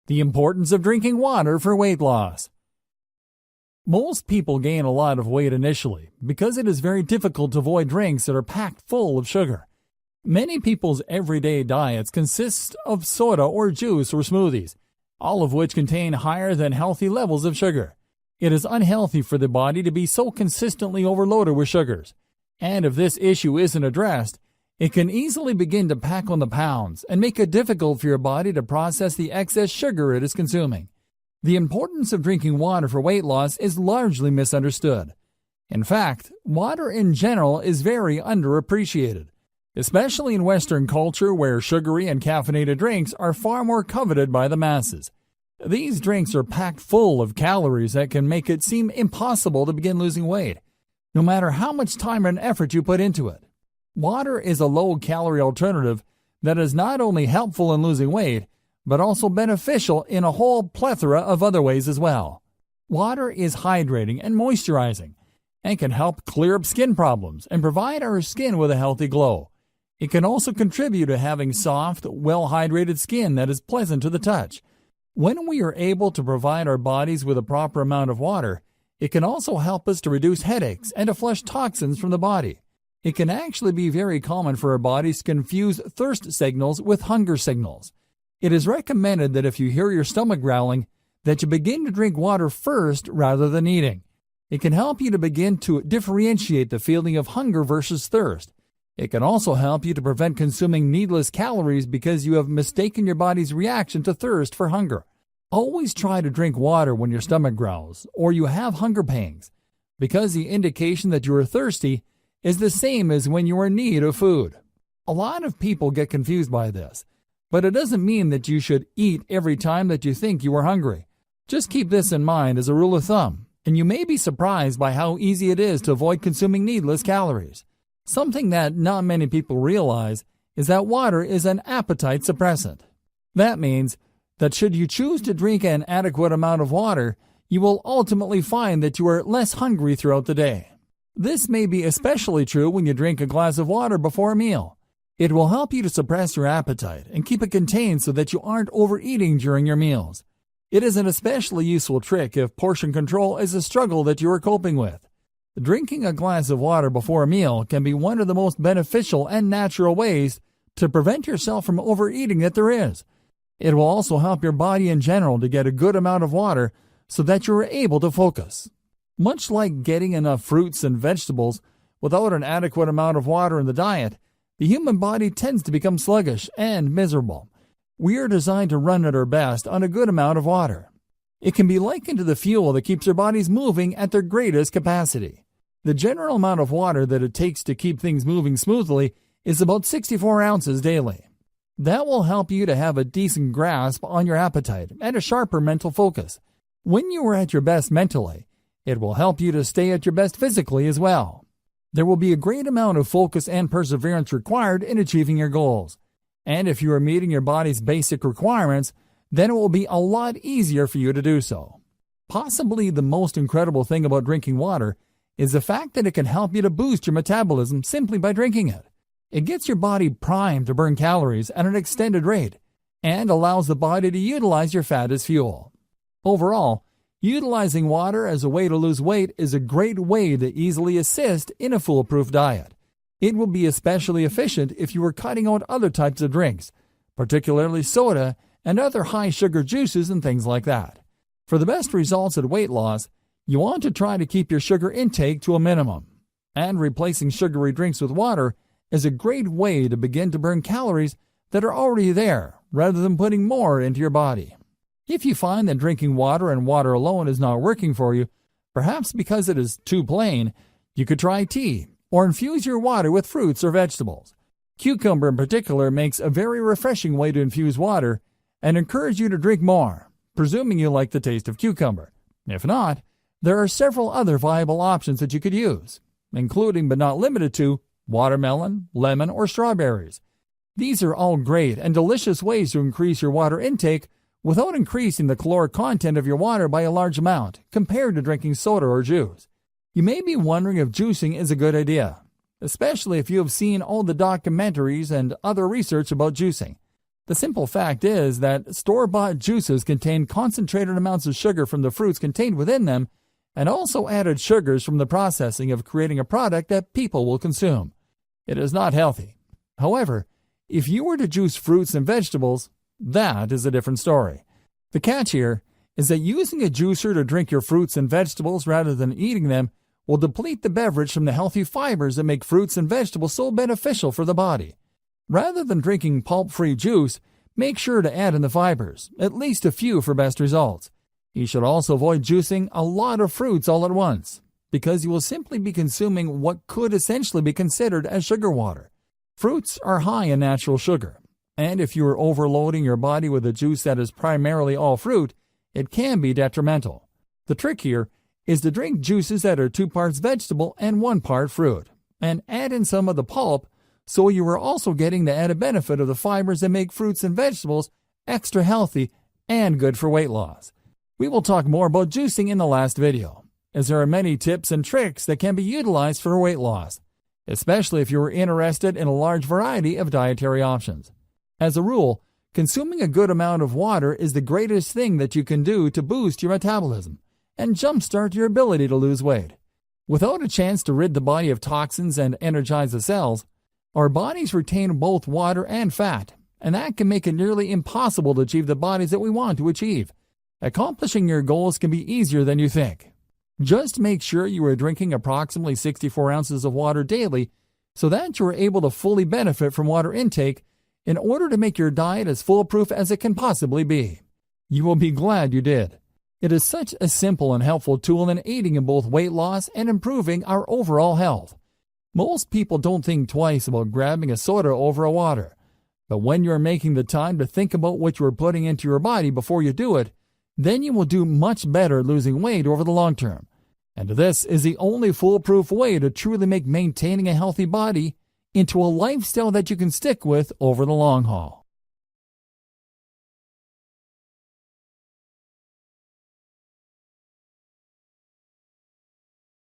The importance of drinking water for weight loss. Most people gain a lot of weight initially because it is very difficult to avoid drinks that are packed full of sugar. Many people's everyday diets consist of soda or juice or smoothies, all of which contain higher than healthy levels of sugar. It is unhealthy for the body to be so consistently overloaded with sugars, and if this issue isn't addressed, it can easily begin to pack on the pounds and make it difficult for your body to process the excess sugar it is consuming. The importance of drinking water for weight loss is largely misunderstood. In fact, water in general is very underappreciated, especially in Western culture where sugary and caffeinated drinks are far more coveted by the masses. These drinks are packed full of calories that can make it seem impossible to begin losing weight, no matter how much time and effort you put into it. Water is a low-calorie alternative that is not only helpful in losing weight, but also beneficial in a whole plethora of other ways as well. Water is hydrating and moisturizing, and can help clear up skin problems and provide our skin with a healthy glow. It can also contribute to having soft, well-hydrated skin that is pleasant to the touch. When we are able to provide our bodies with a proper amount of water, it can also help us to reduce headaches and to flush toxins from the body. It can actually be very common for our bodies to confuse thirst signals with hunger signals. It is recommended that if you hear your stomach growling, that you begin to drink water first rather than eating. It can help you to begin to differentiate the feeling of hunger versus thirst. It can also help you to prevent consuming needless calories because you have mistaken your body's reaction to thirst for hunger. Always try to drink water when your stomach growls or you have hunger pangs, because the indication that you are thirsty is the same as when you are in need of food. A lot of people get confused by this, but it doesn't mean that you should eat every time that you think you are hungry. Just keep this in mind as a rule of thumb, and you may be surprised by how easy it is to avoid consuming needless calories. Something that not many people realize is that water is an appetite suppressant. That means that should you choose to drink an adequate amount of water, you will ultimately find that you are less hungry throughout the day. This may be especially true when you drink a glass of water before a meal. It will help you to suppress your appetite and keep it contained so that you aren't overeating during your meals. It is an especially useful trick if portion control is a struggle that you are coping with. Drinking a glass of water before a meal can be one of the most beneficial and natural ways to prevent yourself from overeating that there is. It will also help your body in general to get a good amount of water so that you are able to focus. Much like getting enough fruits and vegetables, without an adequate amount of water in the diet, the human body tends to become sluggish and miserable. We are designed to run at our best on a good amount of water. It can be likened to the fuel that keeps our bodies moving at their greatest capacity. The general amount of water that it takes to keep things moving smoothly is about 64 ounces daily. That will help you to have a decent grasp on your appetite and a sharper mental focus. When you are at your best mentally, it will help you to stay at your best physically as well. There will be a great amount of focus and perseverance required in achieving your goals. And if you are meeting your body's basic requirements, then it will be a lot easier for you to do so. Possibly the most incredible thing about drinking water is the fact that it can help you to boost your metabolism simply by drinking it. It gets your body primed to burn calories at an extended rate and allows the body to utilize your fat as fuel. Overall, utilizing water as a way to lose weight is a great way to easily assist in a foolproof diet. It will be especially efficient if you are cutting out other types of drinks, particularly soda and other high-sugar juices and things like that. For the best results at weight loss, you want to try to keep your sugar intake to a minimum, and replacing sugary drinks with water is a great way to begin to burn calories that are already there, rather than putting more into your body. If you find that drinking water and water alone is not working for you, perhaps because it is too plain, you could try tea or infuse your water with fruits or vegetables. Cucumber in particular makes a very refreshing way to infuse water and encourage you to drink more, presuming you like the taste of cucumber. If not, there are several other viable options that you could use, including but not limited to watermelon, lemon, or strawberries. These are all great and delicious ways to increase your water intake without increasing the caloric content of your water by a large amount compared to drinking soda or juice. You may be wondering if juicing is a good idea, especially if you have seen all the documentaries and other research about juicing. The simple fact is that store-bought juices contain concentrated amounts of sugar from the fruits contained within them and also added sugars from the processing of creating a product that people will consume. It is not healthy. However, if you were to juice fruits and vegetables, that is a different story. The catch here is that using a juicer to drink your fruits and vegetables rather than eating them will deplete the beverage from the healthy fibers that make fruits and vegetables so beneficial for the body. Rather than drinking pulp-free juice, make sure to add in the fibers, at least a few for best results. You should also avoid juicing a lot of fruits all at once, because you will simply be consuming what could essentially be considered as sugar water. Fruits are high in natural sugar, and if you are overloading your body with a juice that is primarily all fruit, it can be detrimental. The trick here is to drink juices that are 2 parts vegetable and 1 part fruit, and add in some of the pulp so you are also getting the added benefit of the fibers that make fruits and vegetables extra healthy and good for weight loss. We will talk more about juicing in the last video, as there are many tips and tricks that can be utilized for weight loss, especially if you are interested in a large variety of dietary options. As a rule, consuming a good amount of water is the greatest thing that you can do to boost your metabolism and jumpstart your ability to lose weight. Without a chance to rid the body of toxins and energize the cells, our bodies retain both water and fat, and that can make it nearly impossible to achieve the bodies that we want to achieve. Accomplishing your goals can be easier than you think. Just make sure you are drinking approximately 64 ounces of water daily so that you are able to fully benefit from water intake in order to make your diet as foolproof as it can possibly be. You will be glad you did. It is such a simple and helpful tool in aiding in both weight loss and improving our overall health. Most people don't think twice about grabbing a soda over a water, but when you are making the time to think about what you are putting into your body before you do it, then you will do much better losing weight over the long term. And this is the only foolproof way to truly make maintaining a healthy body into a lifestyle that you can stick with over the long haul.